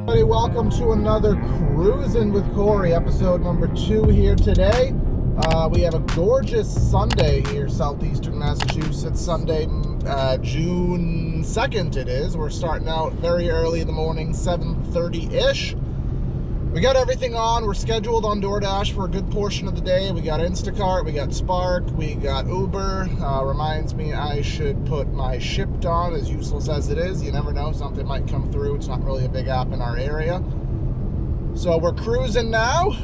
Everybody, welcome to another Cruisin' with Corey, episode number 2 here today. We have a gorgeous Sunday here, southeastern Massachusetts. Sunday, June 2nd it is. We're starting out very early in the morning, 7:30-ish. We got everything on. We're scheduled on Doordash for a good portion of the day. We got Instacart, we got Spark, we got Uber. Reminds me I should put my Shipped on, as useless as it is. You never know, something might come through. It's not really a big app in our area. So we're cruising now.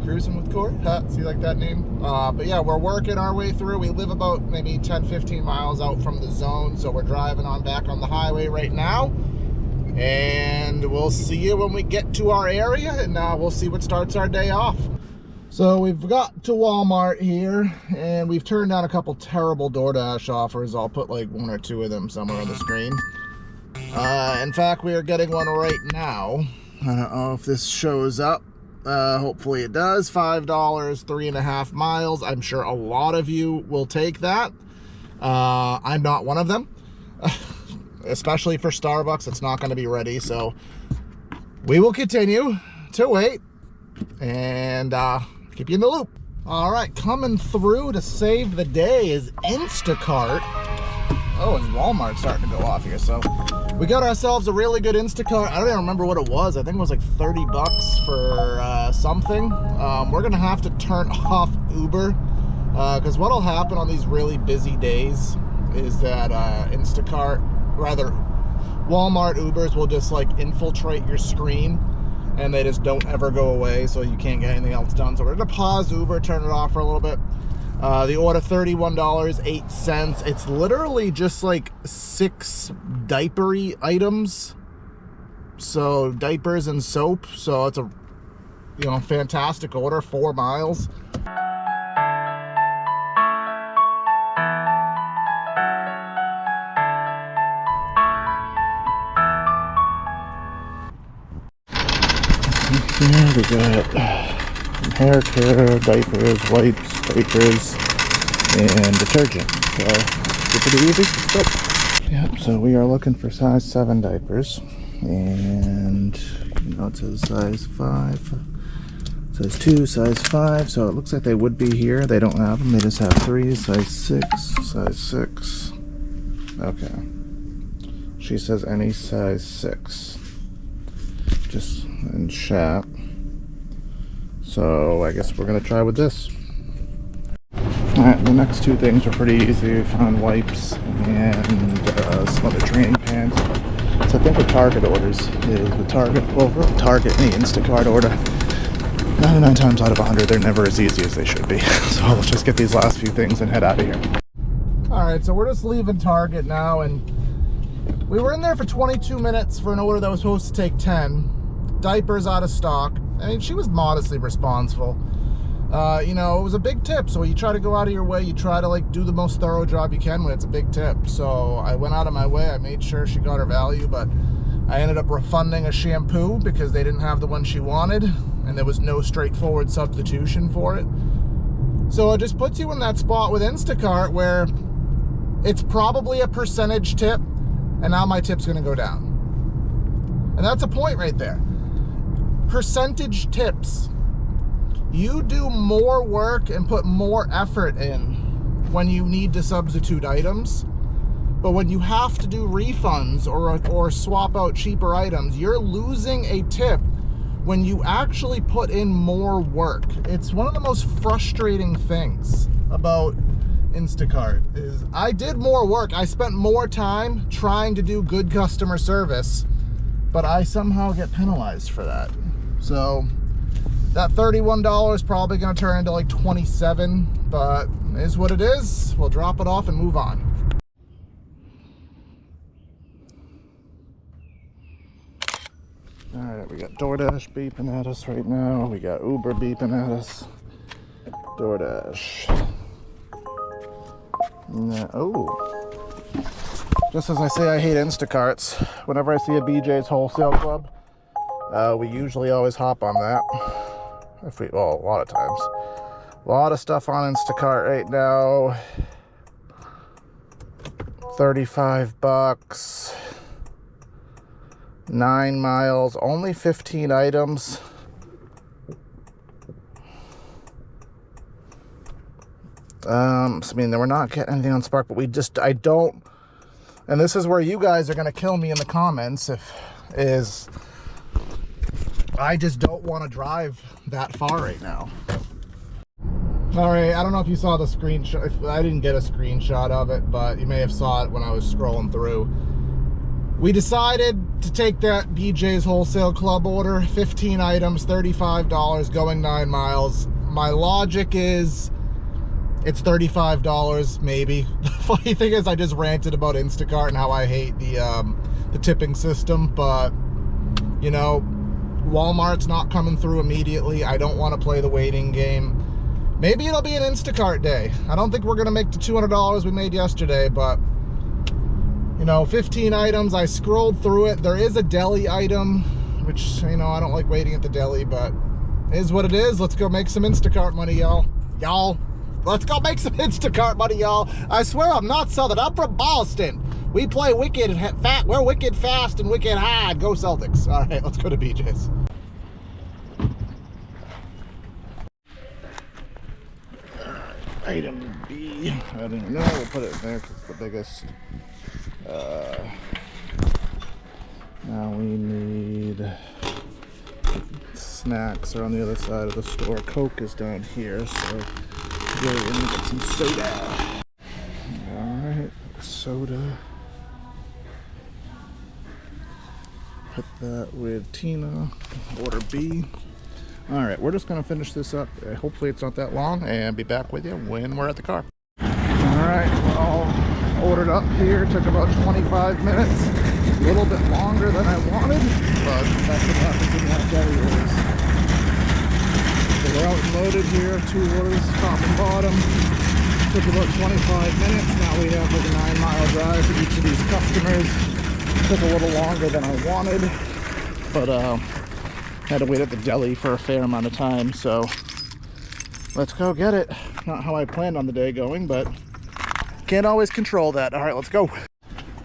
Cruisin' with Corey. See, like that name? But yeah, we're working our way through. We live about maybe 10-15 miles out from the zone, so we're driving on back on the highway right now. And we'll see you when we get to our area, and we'll see what starts our day off. So we've got to Walmart here, and we've turned down a couple terrible Doordash offers. I'll put like 1 or 2 of them somewhere on the screen. In fact, we are getting one right now. I don't know if this shows up. Hopefully it does. $5, 3.5 miles. I'm sure a lot of you will take that. I'm not one of them. Especially for Starbucks, it's not going to be ready, so we will continue to wait and keep you in the loop. All right, coming through to save the day is Instacart. Oh, and Walmart's starting to go off here. So we got ourselves a really good Instacart. I don't even remember what it was. I think it was like 30 bucks for something. We're gonna have to turn off Uber because what'll happen on these really busy days is that Walmart Ubers will just like infiltrate your screen, and they just don't ever go away, so you can't get anything else done. So we're gonna pause Uber, turn it off for a little bit. The order $31.08. It's literally just like 6 diapery items, so diapers and soap. So it's a fantastic order. 4 miles. Here we got hair care, diapers, wipes, diapers, and detergent. So it's pretty easy. Yep, so we are looking for size 7 diapers. And it says size 5, size 2, size 5. So it looks like they would be here. They don't have them, they just have 3, size 6, size 6. Okay. She says any size 6. Just in shop. So I guess we're gonna try with this. Alright, the next 2 things were pretty easy. We found wipes and some other training pants. So I think with Target orders is with Target, any Instacart order, 99 times out of 100 they're never as easy as they should be. So let's just get these last few things and head out of here. Alright, so we're just leaving Target now, and we were in there for 22 minutes for an order that was supposed to take 10. Diapers out of stock. I mean, she was modestly responsible. It was a big tip, so you try to go out of your way. You try to do the most thorough job you can when it's a big tip. So I went out of my way. I made sure she got her value, but I ended up refunding a shampoo because they didn't have the one she wanted, and there was no straightforward substitution for it. So it just puts you in that spot with Instacart where it's probably a percentage tip, and now my tip's going to go down. And that's a point right there. Percentage tips. You do more work and put more effort in when you need to substitute items, but when you have to do refunds or swap out cheaper items, you're losing a tip when you actually put in more work. It's one of the most frustrating things about Instacart is I did more work. I spent more time trying to do good customer service, but I somehow get penalized for that. So that $31 is probably going to turn into like 27, but it is what it is. We'll drop it off and move on. All right, we got DoorDash beeping at us right now. We got Uber beeping at us. DoorDash. Oh. Just as I say I hate Instacarts, whenever I see a BJ's Wholesale Club, we usually always hop on that. A lot of times. A lot of stuff on Instacart right now. 35 bucks. 9 miles, only 15 items. I mean, we're not getting anything on Spark, but I don't, and this is where you guys are going to kill me in the comments, I just don't want to drive that far right now. All right, I don't know if you saw the screenshot. I didn't get a screenshot of it, but you may have saw it when I was scrolling through. We decided to take that BJ's Wholesale Club order, 15 items, $35, going 9 miles. My logic is it's $35 maybe. The funny thing is I just ranted about Instacart and how I hate the tipping system, but you know, Walmart's not coming through immediately. I don't want to play the waiting game. Maybe it'll be an Instacart day. I don't think we're going to make the $200 we made yesterday, but, you know, 15 items. I scrolled through it. There is a deli item, which, you know, I don't like waiting at the deli, but it is what it is. Let's go make some Instacart money, y'all. Let's go make some Instacart money, y'all. I swear I'm not Southern. I'm from Boston. We play wicked fat. We're wicked fast and wicked hard. Go Celtics. All right, let's go to BJ's. Item B. I don't even know. We'll put it in there because it's the biggest. Now we need snacks are on the other side of the store. Coke is down here, so we're gonna get some soda. Alright, soda. Put that with Tina. Order B. Alright, we're just going to finish this up. Hopefully it's not that long, and be back with you when we're at the car. Alright, well, ordered up here. Took about 25 minutes. A little bit longer than I wanted, but that's what happens in that deli orders. So we're out and loaded here. 2 orders, top and bottom. Took about 25 minutes. Now we have like a 9-mile drive to each of these customers. Took a little longer than I wanted, but had to wait at the deli for a fair amount of time, so let's go get it. Not how I planned on the day going, but can't always control that. All right, let's go.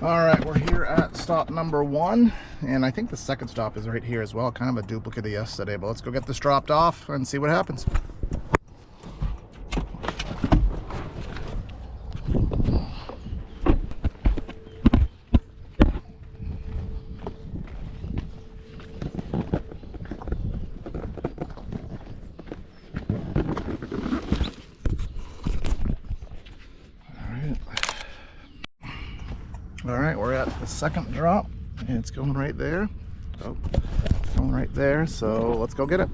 All right, we're here at stop number 1, and I think the second stop is right here as well. Kind of a duplicate of yesterday, but let's go get this dropped off and see what happens. All right, we're at the second drop, and it's going right there. Oh, it's going right there, so let's go get it.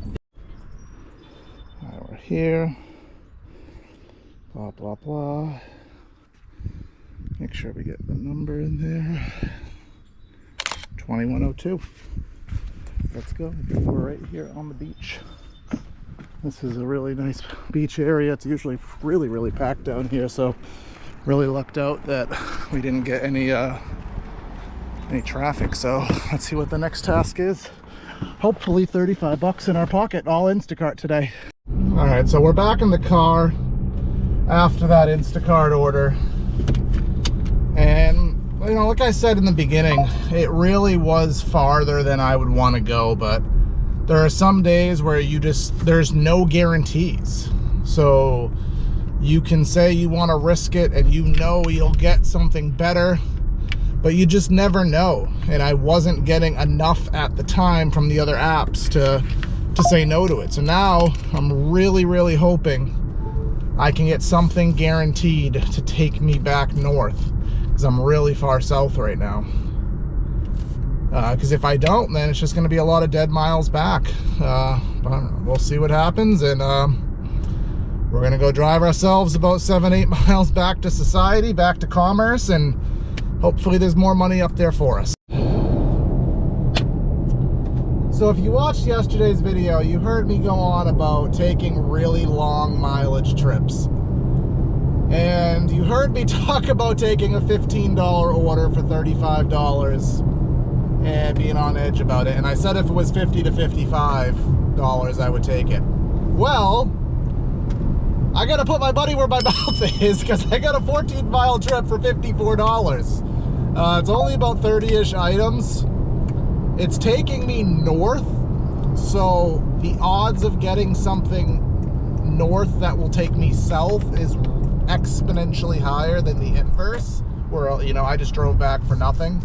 All right, we're here. Blah, blah, blah. Make sure we get the number in there. 2102. Let's go. We're right here on the beach. This is a really nice beach area. It's usually really, really packed down here, so really lucked out that we didn't get any traffic. So let's see what the next task is. Hopefully 35 bucks in our pocket, all Instacart today. All right, so we're back in the car after that Instacart order. And, you know, like I said in the beginning, it really was farther than I would want to go, but there are some days where there's no guarantees. So you can say you want to risk it and you know you'll get something better, but you just never know. And I wasn't getting enough at the time from the other apps to say no to it. So now I'm really, really hoping I can get something guaranteed to take me back north, because I'm really far south right now. Because if I don't, then it's just going to be a lot of dead miles back. But we'll see what happens, and we're going to go drive ourselves about 7-8 miles back to society, back to commerce, and hopefully there's more money up there for us. So if you watched yesterday's video, you heard me go on about taking really long mileage trips. And you heard me talk about taking a $15 order for $35 and being on edge about it. And I said if it was $50 to $55, I would take it. Well, I gotta put my money where my mouth is, because I got a 14-mile trip for $54. It's only about 30-ish items. It's taking me north, so the odds of getting something north that will take me south is exponentially higher than the inverse, where, you know, I just drove back for nothing.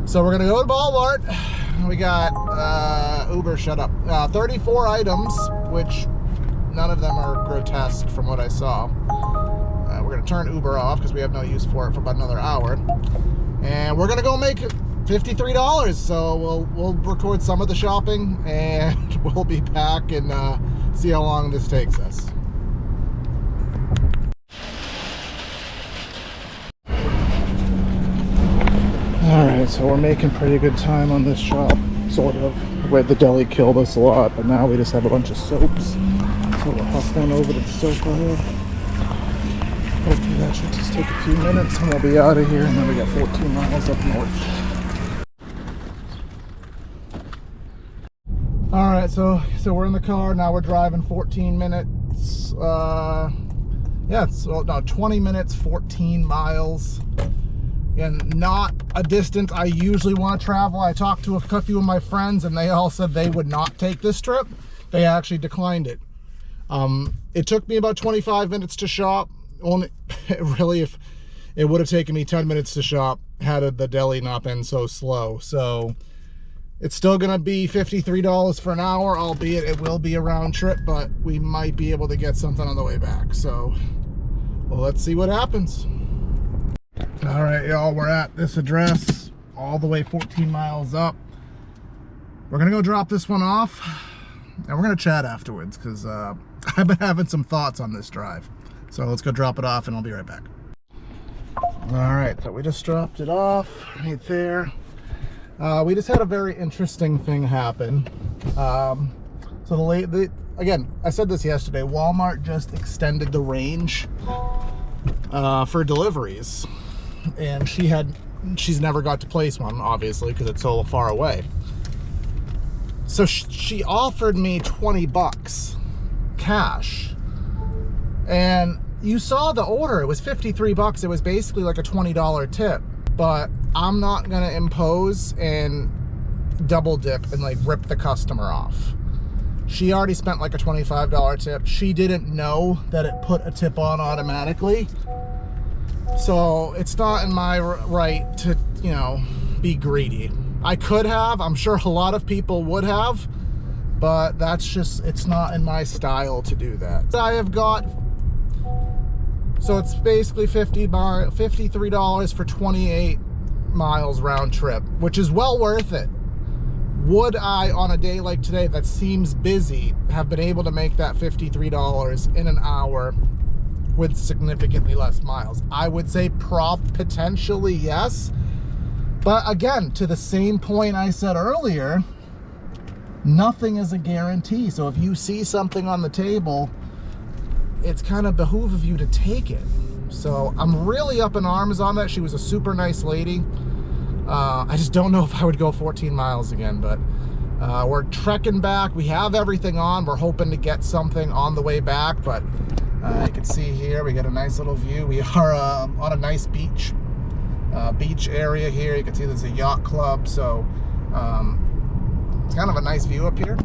So we're gonna go to Walmart. We got Uber, shut up. 34 items, which none of them are grotesque from what I saw. We're gonna turn Uber off because we have no use for it for about another hour. And we're gonna go make $53. So we'll record some of the shopping and we'll be back and see how long this takes us. Alright, so we're making pretty good time on this shop, sort of. Where the deli killed us a lot, but now we just have a bunch of soaps. So we're hustling over to the soap aisle. Hopefully that should just take a few minutes and we'll be out of here, and then we got 14 miles up north. Alright, so we're in the car, now we're driving 14 minutes. Yeah, it's, well, no, 20 minutes, 14 miles. And not a distance I usually want to travel. I talked to a few of my friends and they all said they would not take this trip. They actually declined it. It took me about 25 minutes to shop. Only really, if it would have taken me 10 minutes to shop had the deli not been so slow. So it's still gonna be $53 for an hour, albeit it will be a round trip, but we might be able to get something on the way back. So, well, let's see what happens. All right, y'all, we're at this address all the way 14 miles up. We're gonna go drop this one off and we're gonna chat afterwards because I've been having some thoughts on this drive. So let's go drop it off and I'll be right back. All right, so we just dropped it off right there. We just had a very interesting thing happen. So again, I said this yesterday, Walmart just extended the range for deliveries. And she's never got to place one, obviously, because it's so far away. So she offered me 20 bucks cash. And you saw the order, it was 53 bucks. It was basically like a $20 tip. But I'm not gonna impose and double dip and like rip the customer off. She already spent like a $25 tip. She didn't know that it put a tip on automatically. So it's not in my right to, you know, be greedy. I could have, I'm sure a lot of people would have, but that's just, it's not in my style to do that. I have got, so it's basically $53 for 28 miles round trip, which is well worth it. Would I, on a day like today that seems busy, have been able to make that $53 in an hour with significantly less miles? I would say potentially yes. But again, to the same point I said earlier, nothing is a guarantee. So if you see something on the table, it's kind of behoove of you to take it. So I'm really up in arms on that. She was a super nice lady. I just don't know if I would go 14 miles again, but we're trekking back. We have everything on. We're hoping to get something on the way back, but you can see here, we got a nice little view. We are on a nice beach area here. You can see there's a yacht club, so it's kind of a nice view up here.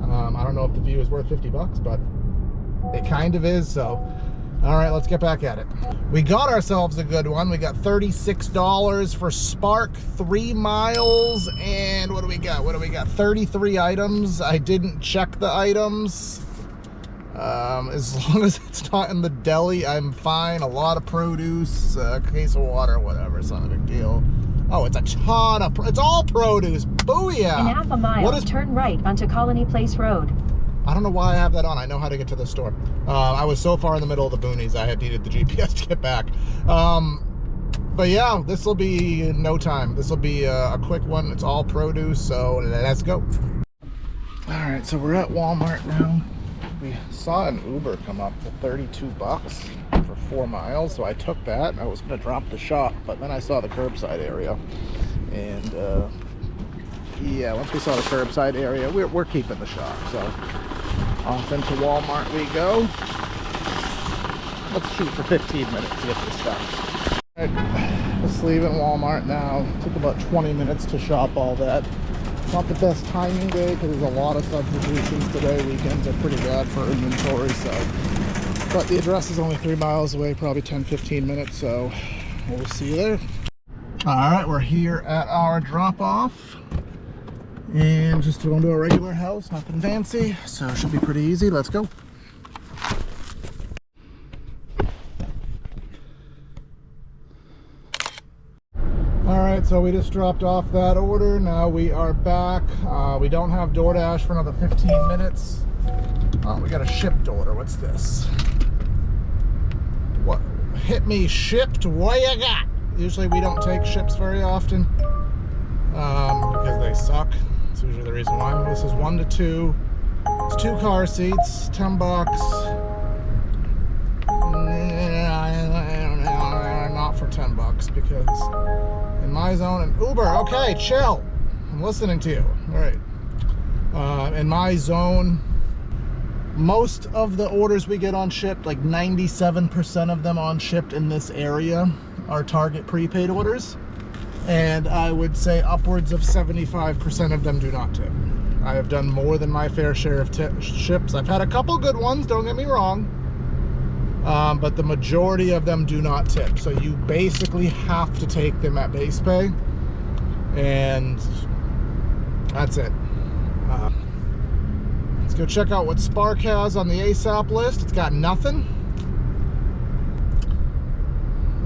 I don't know if the view is worth 50 bucks, but it kind of is. So all right, let's get back at it. We got ourselves a good one. We got $36 for Spark, 3 miles, and what do we got? 33 items. I didn't check the items. As long as it's not in the deli, I'm fine. A lot of produce, a case of water, whatever. It's not a big deal. Oh, it's a ton of, it's all produce. Booyah! In half a mile, turn right onto Colony Place Road. I don't know why I have that on. I know how to get to the store. I was so far in the middle of the boonies, I had needed the GPS to get back. But yeah, this will be no time. This will be a quick one. It's all produce, so let's go. All right, so we're at Walmart now. We saw an Uber come up for 32 bucks for 4 miles, so I took that. I was gonna drop the shop, but then I saw the curbside area, and yeah, once we saw the curbside area, we're keeping the shop. So off into Walmart we go. Let's shoot for 15 minutes to get this done. Right. Just leaving Walmart now. Took about 20 minutes to shop all that. It's not the best timing day because there's a lot of substitutions today. Weekends are pretty bad for inventory, so. But the address is only 3 miles away, probably 10-15 minutes, so we'll see you there. All right, we're here at our drop-off. And just going to a regular house, nothing fancy, so it should be pretty easy. Let's go. All right, so we just dropped off that order. Now we are back. We don't have Doordash for another 15 minutes. Oh, we got a shipped order. What's this? What? Hit me shipped? What you got? Usually we don't take ships very often because they suck. That's usually the reason why. This is 1 to 2. It's 2 car seats, $10. Not for $10 because in my zone, and Uber, okay, chill. I'm listening to you. All right. In my zone, most of the orders we get on shipped, like 97% of them on shipped in this area, are Target prepaid orders. And I would say upwards of 75% of them do not tip. I have done more than my fair share of ships. I've had a couple good ones, don't get me wrong. But the majority of them do not tip. So you basically have to take them at base pay. And that's it. Let's go check out what Spark has on the ASAP list. It's got nothing.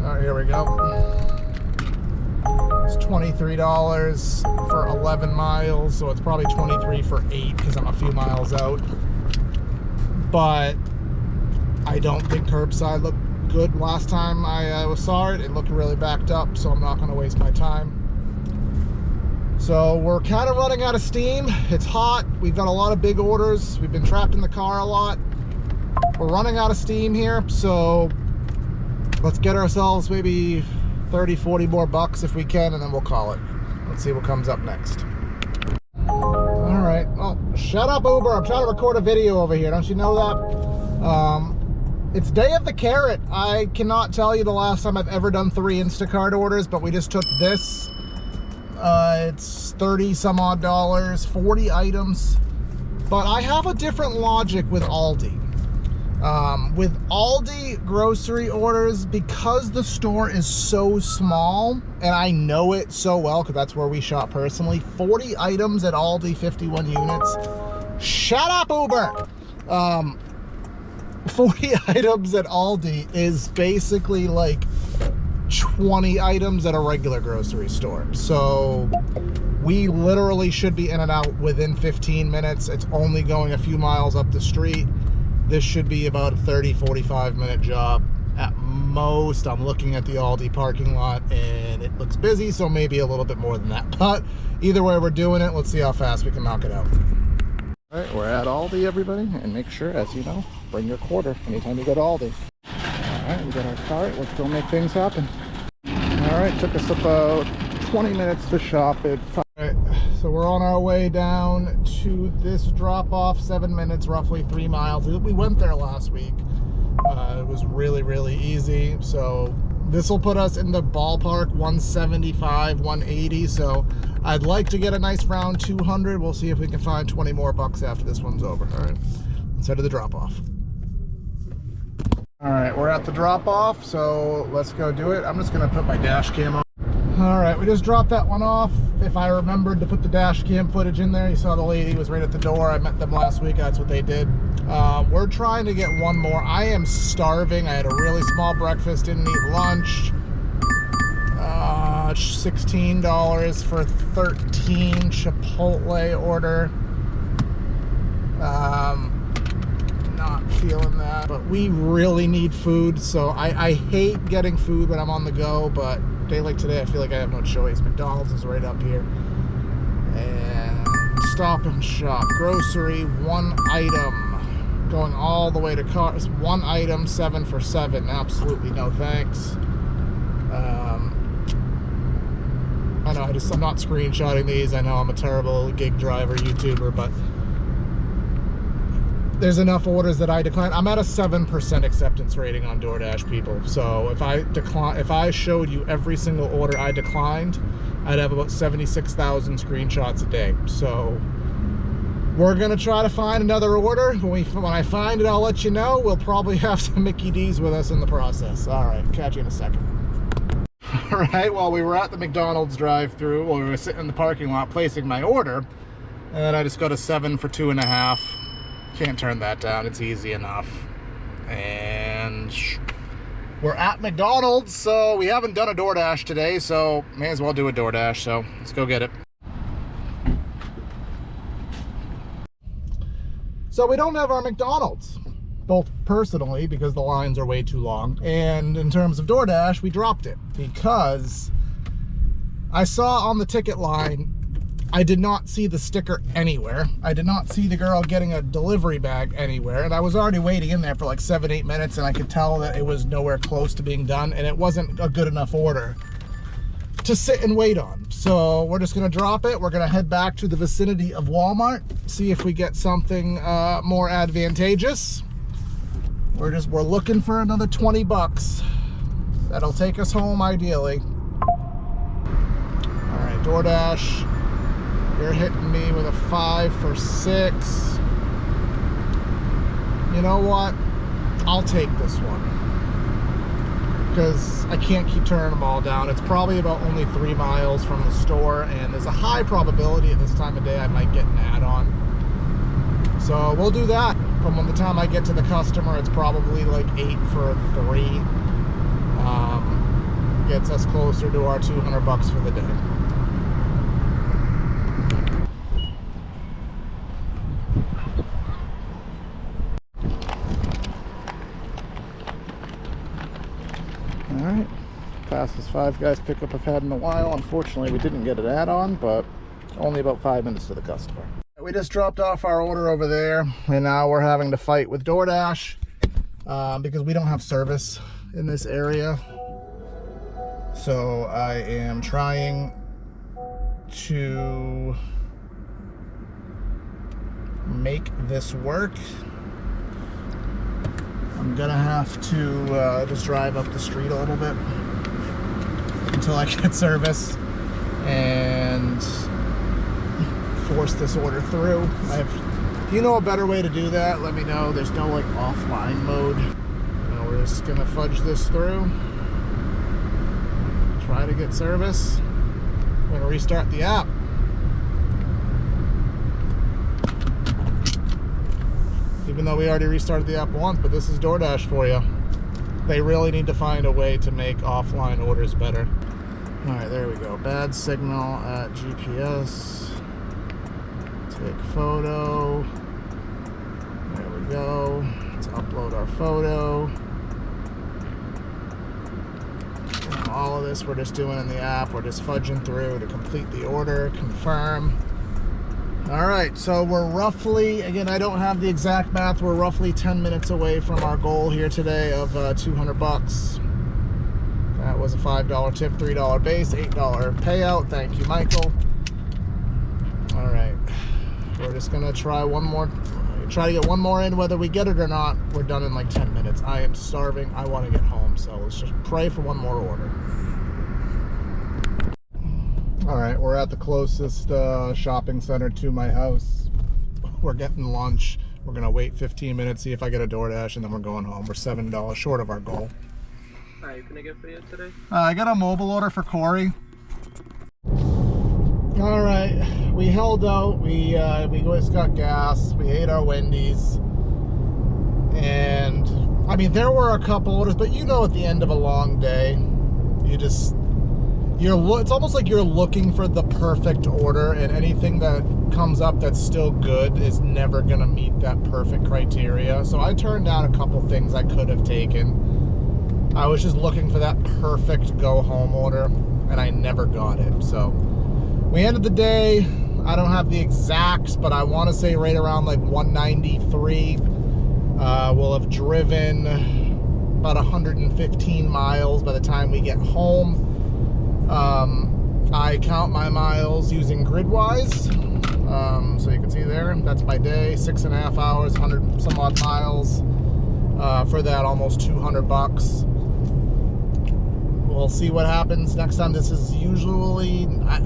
All right, here we go. It's $23 for 11 miles, so it's probably 23 for 8 because I'm a few miles out. But I don't think curbside looked good last time I saw it. It looked really backed up, so I'm not going to waste my time. So we're kind of running out of steam. It's hot. We've got a lot of big orders. We've been trapped in the car a lot. We're running out of steam here, so let's get ourselves maybe 30, 40 more bucks if we can, and then we'll call it. Let's see what comes up next. All right. Oh, shut up, Uber. I'm trying to record a video over here. Don't you know that? It's Day of the Carrot. I cannot tell you the last time I've ever done 3 Instacart orders, but we just took this. It's 30 some odd dollars, 40 items. But I have a different logic with Aldi. With Aldi grocery orders, because the store is so small, and I know it so well because that's where we shop personally, 40 items at Aldi, 51 units. Shut up, Uber! 40 items at Aldi is basically like 20 items at a regular grocery store. So we literally should be in and out within 15 minutes. It's only going a few miles up the street. This should be about a 30-45 minute job at most. I'm looking at the Aldi parking lot and it looks busy, so maybe a little bit more than that. But either way, we're doing it. Let's see how fast we can knock it out. All right, we're at Aldi, everybody, and make sure, as you know, bring your quarter anytime you go to Aldi. All right, we got our cart. Let's go make things happen. All right, took us about 20 minutes to shop it. All right, so we're on our way down to this drop-off, 7 minutes, roughly 3 miles. We went there last week. It was really, really easy. So this will put us in the ballpark, 175, 180. So I'd like to get a nice round 200. We'll see if we can find 20 more bucks after this one's over. All right, let's head to the drop-off. All right, we're at the drop-off, so let's go do it. I'm just gonna put my dash cam on. All right, we just dropped that one off. If I remembered to put the dash cam footage in there, you saw the lady was right at the door. I met them last week, that's what they did. We're trying to get one more. I am starving. I had a really small breakfast, didn't eat lunch. $16 for 13 Chipotle order. Not feeling that, but we really need food, so I hate getting food when I'm on the go, but a day like today I feel like I have no choice. McDonald's is right up here. And Stop and Shop grocery, 1 item, going all the way to cars. 1 item, 7 for 7. Absolutely no thanks. I know I'm not screenshotting these. I know I'm a terrible gig driver YouTuber, but there's enough orders that I decline. I'm at a 7% acceptance rating on DoorDash, people. So if I showed you every single order I declined, I'd have about 76,000 screenshots a day. So we're gonna try to find another order. When I find it, I'll let you know. We'll probably have some Mickey D's with us in the process. All right, catch you in a second. All right, well, we were at the McDonald's drive-thru. Well, we were sitting in the parking lot placing my order, and I just got a 7 for 2.5. Can't turn that down, it's easy enough. And we're at McDonald's, so we haven't done a DoorDash today, so may as well do a DoorDash, so let's go get it. So we don't have our McDonald's, both personally because the lines are way too long, and in terms of DoorDash, we dropped it because I saw on the ticket line, I did not see the sticker anywhere. I did not see the girl getting a delivery bag anywhere, and I was already waiting in there for like 7-8 minutes, and I could tell that it was nowhere close to being done, and it wasn't a good enough order to sit and wait on. So we're just gonna drop it. We're gonna head back to the vicinity of Walmart, see if we get something more advantageous. We're looking for another 20 bucks. That'll take us home ideally. All right, DoorDash, you're hitting me with a 5 for 6. You know what? I'll take this one, because I can't keep turning them all down. It's probably about only 3 miles from the store, and there's a high probability at this time of day I might get an add-on. So we'll do that. From the time I get to the customer, it's probably like 8 for 3. Gets us closer to our 200 bucks for the day. All right, fastest Five Guys pickup I've had in a while. Unfortunately, we didn't get an add-on, but only about 5 minutes to the customer. We just dropped off our order over there, and now we're having to fight with DoorDash because we don't have service in this area. So I am trying to make this work. I'm gonna have to just drive up the street a little bit until I get service and force this order through. If you know a better way to do that, let me know. There's no like offline mode. We're just gonna fudge this through, try to get service. We're gonna restart the app. Even though we already restarted the app once, but this is DoorDash for you. They really need to find a way to make offline orders better. All right, there we go. Bad signal at GPS. Take photo. There we go. Let's upload our photo. And all of this we're just doing in the app. We're just fudging through to complete the order, confirm. All right, so we're roughly, again, I don't have the exact math, we're roughly 10 minutes away from our goal here today of 200 bucks. That was a $5 tip, $3 base, $8 payout. Thank you, Michael. All right, we're just gonna try to get one more in. Whether we get it or not, we're done in like 10 minutes. I am starving, I wanna get home, so let's just pray for one more order. All right, we're at the closest shopping center to my house. We're getting lunch. We're gonna wait 15 minutes, see if I get a DoorDash, and then we're going home. We're $7 short of our goal. All right, can I get for you today? I got a mobile order for Corey. All right, we held out. We just got gas. We ate our Wendy's, and I mean there were a couple orders, but you know, at the end of a long day, it's almost like you're looking for the perfect order, and anything that comes up that's still good is never gonna meet that perfect criteria. So I turned down a couple things I could have taken. I was just looking for that perfect go home order, and I never got it. So we ended the day, I don't have the exacts, but I want to say right around like 193. We'll have driven about 115 miles by the time we get home. I count my miles using Gridwise. So you can see there, that's my day, 6.5 hours, 100 some odd miles. For that, almost $200. We'll see what happens next time. This is usually, I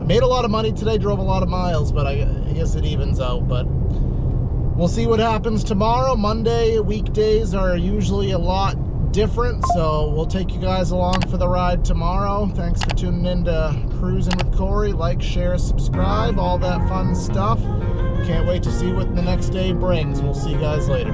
made a lot of money today, drove a lot of miles, but I guess it evens out. But we'll see what happens tomorrow. Monday, weekdays are usually a lot different, so we'll take you guys along for the ride tomorrow. Thanks for tuning in to Cruisin' with Corey. Like, share, subscribe, all that fun stuff. Can't wait to see what the next day brings. We'll see you guys later.